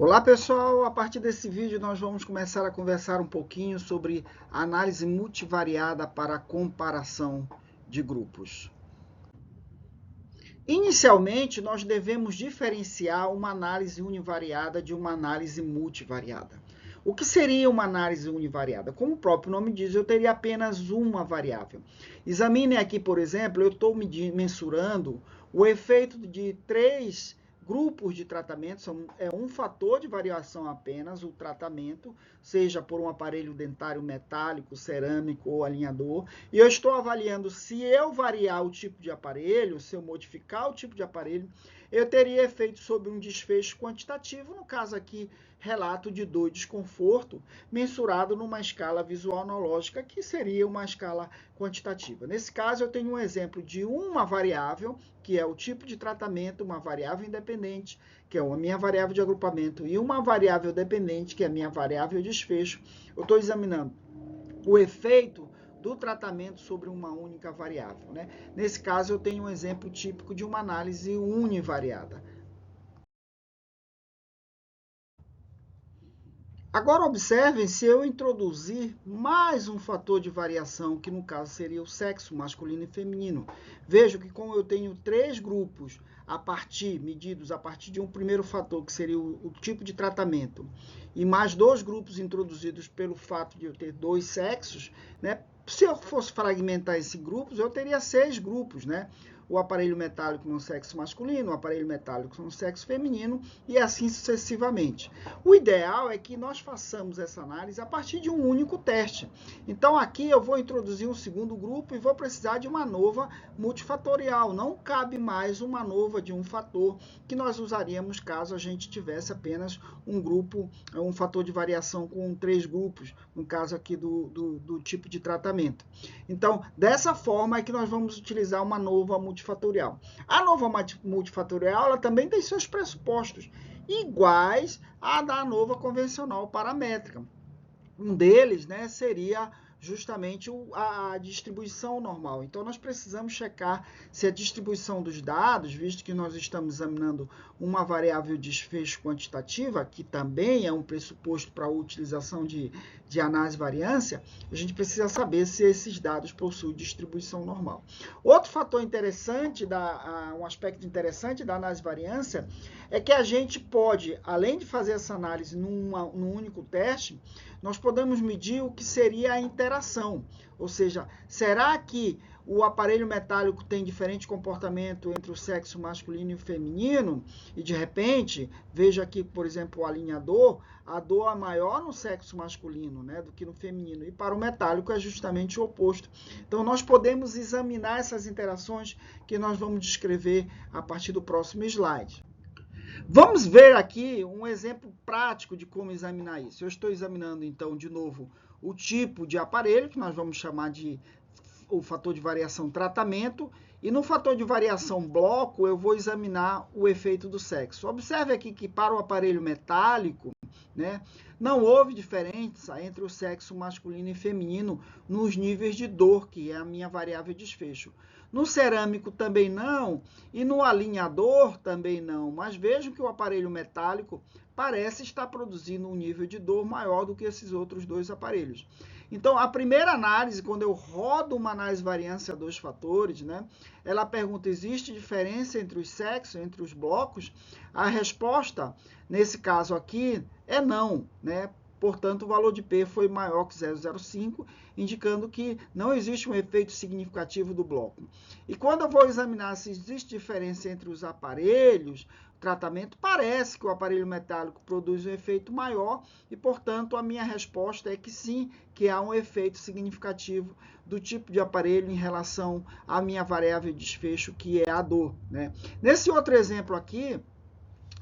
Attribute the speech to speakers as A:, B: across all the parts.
A: Olá pessoal, a partir desse vídeo nós vamos começar a conversar um pouquinho sobre análise multivariada para comparação de grupos. Inicialmente, nós devemos diferenciar uma análise univariada de uma análise multivariada. O que seria uma análise univariada? Como o próprio nome diz, eu teria apenas uma variável. Examine aqui, por exemplo, eu estou mensurando o efeito de três grupos de tratamento, é um fator de variação apenas, o tratamento, seja por um aparelho dentário metálico, cerâmico ou alinhador, e eu estou avaliando se eu variar o tipo de aparelho, se eu modificar o tipo de aparelho, eu teria efeito sobre um desfecho quantitativo, no caso aqui, relato de dor e desconforto, mensurado numa escala visual analógica, que seria uma escala quantitativa. Nesse caso, eu tenho um exemplo de uma variável, que é o tipo de tratamento, uma variável independente, que é a minha variável de agrupamento, e uma variável dependente, que é a minha variável de desfecho. Eu estou examinando o efeito do tratamento sobre uma única variável, né? Nesse caso, eu tenho um exemplo típico de uma análise univariada. Agora observem se eu introduzir mais um fator de variação, que no caso seria o sexo masculino e feminino. Vejo que como eu tenho três grupos medidos a partir de um primeiro fator, que seria o tipo de tratamento, e mais dois grupos introduzidos pelo fato de eu ter dois sexos, né? Se eu fosse fragmentar esses grupos, eu teria 6 grupos, né? O aparelho metálico no sexo masculino, o aparelho metálico no sexo feminino e assim sucessivamente. O ideal é que nós façamos essa análise a partir de um único teste. Então aqui eu vou introduzir um segundo grupo e vou precisar de uma ANOVA multifatorial. Não cabe mais uma ANOVA de um fator que nós usaríamos caso a gente tivesse apenas um grupo, um fator de variação com 3 grupos, no caso aqui do tipo de tratamento. Então, dessa forma é que nós vamos utilizar uma ANOVA multifatorial. A ANOVA multifatorial ela também tem seus pressupostos iguais à da ANOVA convencional paramétrica. Um deles, né, seria justamente a distribuição normal. Então, nós precisamos checar se a distribuição dos dados, visto que nós estamos examinando uma variável de desfecho quantitativa, que também é um pressuposto para a utilização de análise variância, a gente precisa saber se esses dados possuem distribuição normal. Outro fator interessante, um aspecto interessante da análise variância, é que a gente pode, além de fazer essa análise num único teste, nós podemos medir o que seria a interação, ou seja, será que o aparelho metálico tem diferente comportamento entre o sexo masculino e o feminino? E de repente, veja aqui, por exemplo, o alinhador, a dor é maior no sexo masculino, né, do que no feminino, e para o metálico é justamente o oposto. Então, nós podemos examinar essas interações que nós vamos descrever a partir do próximo slide. Vamos ver aqui um exemplo prático de como examinar isso. Eu estou examinando, então, de novo, o tipo de aparelho, que nós vamos chamar de o fator de variação tratamento, e no fator de variação bloco, eu vou examinar o efeito do sexo. Observe aqui que para o aparelho metálico, né, não houve diferença entre o sexo masculino e feminino nos níveis de dor, que é a minha variável de desfecho. No cerâmico também não, e no alinhador também não, mas vejo que o aparelho metálico parece estar produzindo um nível de dor maior do que esses outros dois aparelhos. Então, a primeira análise, quando eu rodo uma análise variância a 2 fatores, né, ela pergunta, existe diferença entre os sexos, entre os blocos? A resposta, nesse caso aqui, é não, né? Portanto, o valor de P foi maior que 0,05, indicando que não existe um efeito significativo do bloco. E quando eu vou examinar se existe diferença entre os aparelhos, tratamento, parece que o aparelho metálico produz um efeito maior e, portanto, a minha resposta é que sim, que há um efeito significativo do tipo de aparelho em relação à minha variável de desfecho, que é a dor, né? Nesse outro exemplo aqui,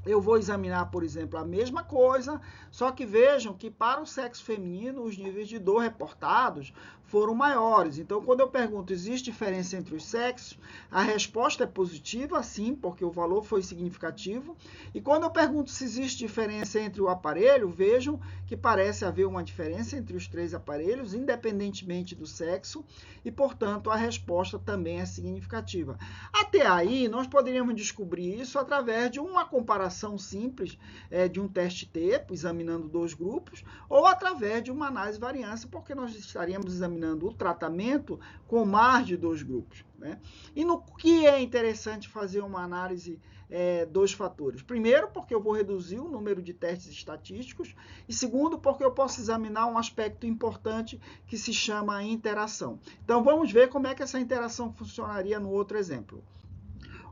A: eu vou examinar, por exemplo, a mesma coisa, só que vejam que para o sexo feminino os níveis de dor reportados foram maiores. Então, quando eu pergunto, existe diferença entre os sexos? A resposta é positiva, sim, porque o valor foi significativo. E quando eu pergunto se existe diferença entre o aparelho, vejam que parece haver uma diferença entre os 3 aparelhos, independentemente do sexo, e, portanto, a resposta também é significativa. Até aí, nós poderíamos descobrir isso através de uma comparação comparação simples de um teste T, examinando 2 grupos, ou através de uma análise de variância, porque nós estaríamos examinando o tratamento com mais de 2 grupos, né? E no que é interessante fazer uma análise 2 fatores? Primeiro, porque eu vou reduzir o número de testes estatísticos, e segundo, porque eu posso examinar um aspecto importante que se chama interação. Então, vamos ver como é que essa interação funcionaria no outro exemplo.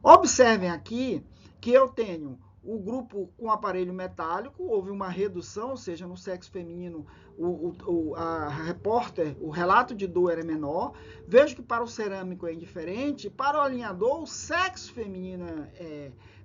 A: Observem aqui que eu tenho o grupo com aparelho metálico, houve uma redução, ou seja, no sexo feminino o relato de dor era menor. Vejo que para o cerâmico é indiferente, para o alinhador o sexo feminino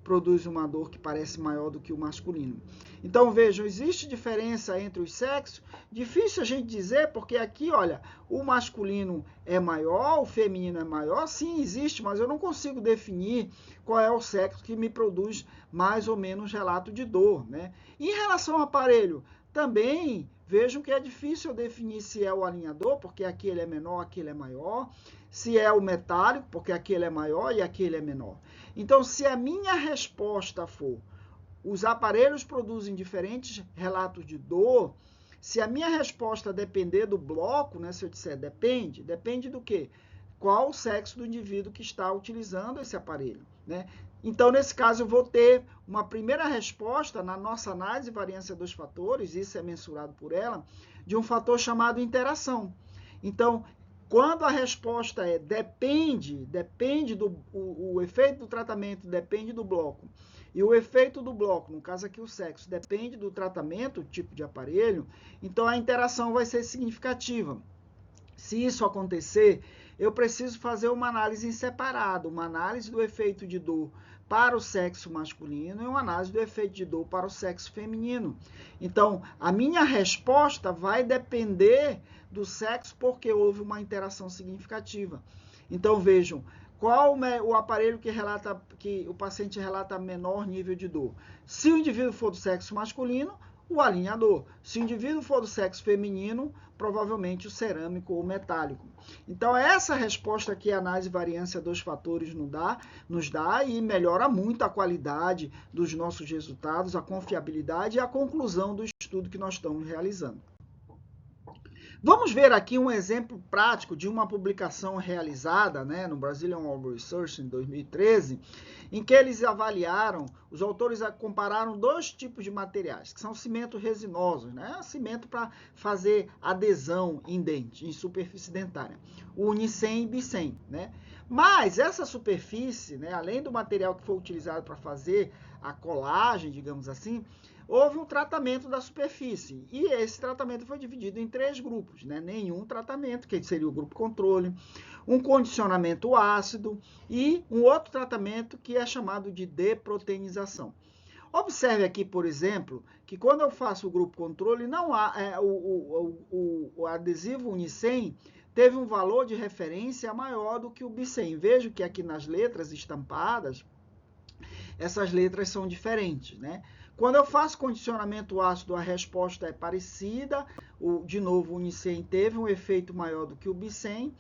A: produz uma dor que parece maior do que o masculino. Então vejam, existe diferença entre os sexos, difícil a gente dizer, porque aqui, olha, o masculino é maior, o feminino é maior, sim, existe, mas eu não consigo definir qual é o sexo que me produz mais ou menos relato de dor, né? Em relação ao aparelho, também vejam que é difícil eu definir se é o alinhador, porque aqui ele é menor, aqui ele é maior, se é o metálico, porque aqui ele é maior e aqui ele é menor. Então, se a minha resposta for os aparelhos produzem diferentes relatos de dor, se a minha resposta depender do bloco, né, se eu disser depende do quê? Qual o sexo do indivíduo que está utilizando esse aparelho, né? Então, nesse caso, eu vou ter uma primeira resposta na nossa análise de variância dos fatores, isso é mensurado por ela, de um fator chamado interação. Então, quando a resposta é depende o efeito do tratamento depende do bloco, e o efeito do bloco, no caso aqui o sexo, depende do tratamento, o tipo de aparelho, então a interação vai ser significativa. Se isso acontecer, eu preciso fazer uma análise em separado, uma análise do efeito de dor para o sexo masculino e uma análise do efeito de dor para o sexo feminino. Então, a minha resposta vai depender do sexo porque houve uma interação significativa. Então, vejam, qual o aparelho que o paciente relata menor nível de dor? Se o indivíduo for do sexo masculino, o alinhador. Se o indivíduo for do sexo feminino, provavelmente o cerâmico ou metálico. Então, essa resposta que a análise de variância dos fatores nos dá e melhora muito a qualidade dos nossos resultados, a confiabilidade e a conclusão do estudo que nós estamos realizando. Vamos ver aqui um exemplo prático de uma publicação realizada, né, no Brazilian Organ Research em 2013, em que eles avaliaram, os autores compararam 2 tipos de materiais, que são cimentos resinosos, né, cimento para fazer adesão em dente, em superfície dentária, o Unicem e Bicem, né? Mas essa superfície, né, além do material que foi utilizado para fazer a colagem, digamos assim, houve um tratamento da superfície, e esse tratamento foi dividido em 3 grupos, né? Nenhum tratamento, que seria o grupo controle, um condicionamento ácido e um outro tratamento que é chamado de deproteinização. Observe aqui, por exemplo, que quando eu faço o grupo controle, não há, o adesivo Unicem teve um valor de referência maior do que o Bicem. Vejo que aqui nas letras estampadas, essas letras são diferentes, né? Quando eu faço condicionamento ácido, a resposta é parecida. De novo, o Unicem teve um efeito maior do que o Bicem.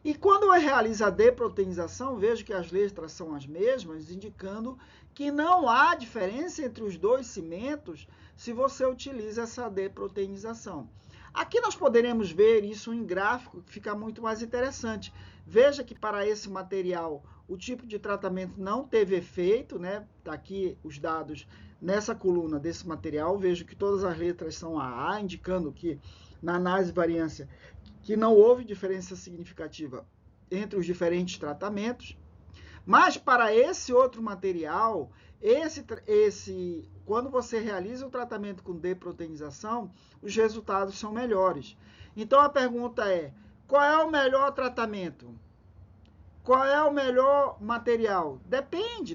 A: E quando eu realizo a deproteinização, vejo que as letras são as mesmas, indicando que não há diferença entre os 2 cimentos se você utiliza essa deproteinização. Aqui nós poderemos ver isso em gráfico, que fica muito mais interessante. Veja que para esse material o tipo de tratamento não teve efeito, né? Tá aqui os dados nessa coluna desse material. Vejo que todas as letras são AA, indicando que na análise de variância que não houve diferença significativa entre os diferentes tratamentos. Mas para esse outro material, quando você realiza o tratamento com deproteinização, os resultados são melhores. Então a pergunta é: qual é o melhor tratamento? Qual é o melhor material? Depende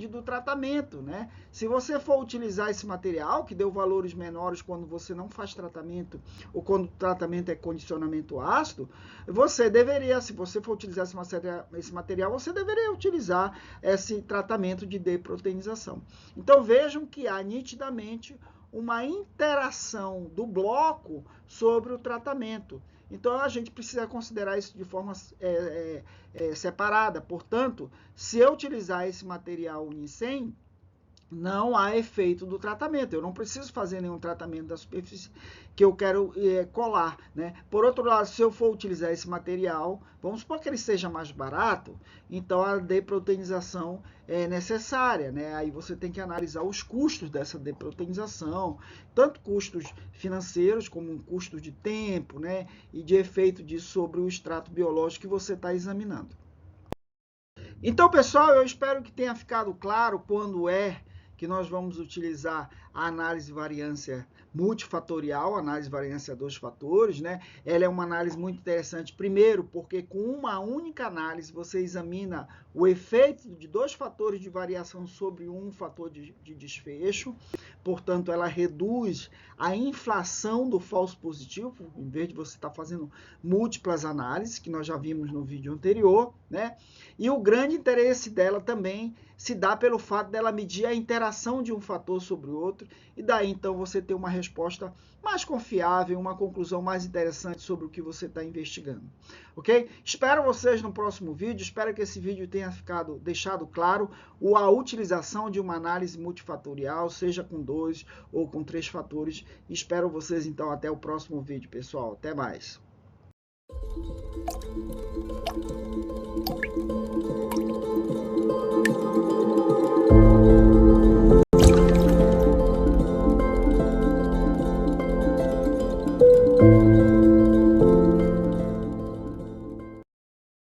A: do tratamento, né? Se você for utilizar esse material, que deu valores menores quando você não faz tratamento, ou quando o tratamento é condicionamento ácido, você deveria, se você for utilizar esse material, você deveria utilizar esse tratamento de deproteinização. Então vejam que há nitidamente uma interação do bloco sobre o tratamento. Então, a gente precisa considerar isso de forma separada. Portanto, se eu utilizar esse material Unicem, não há efeito do tratamento. Eu não preciso fazer nenhum tratamento da superfície que eu quero colar, né? Por outro lado, se eu for utilizar esse material, vamos supor que ele seja mais barato, então a deproteinização é necessária, né? Aí você tem que analisar os custos dessa deproteinização, tanto custos financeiros como custos de tempo, né? E de efeito disso sobre o extrato biológico que você está examinando. Então, pessoal, eu espero que tenha ficado claro quando é que nós vamos utilizar a análise de variância multifatorial, análise de variância a dois fatores, né? Ela é uma análise muito interessante, primeiro, porque com uma única análise você examina o efeito de dois fatores de variação sobre um fator de desfecho, portanto, ela reduz a inflação do falso positivo, em vez de você estar fazendo múltiplas análises, que nós já vimos no vídeo anterior, né? E o grande interesse dela também se dá pelo fato dela medir a interação de um fator sobre o outro, e daí então você ter uma resposta mais confiável, uma conclusão mais interessante sobre o que você está investigando. Ok? Espero vocês no próximo vídeo, espero que esse vídeo tenha deixado claro a utilização de uma análise multifatorial, seja com 2 ou com 3 fatores. Espero vocês então até o próximo vídeo, pessoal. Até mais.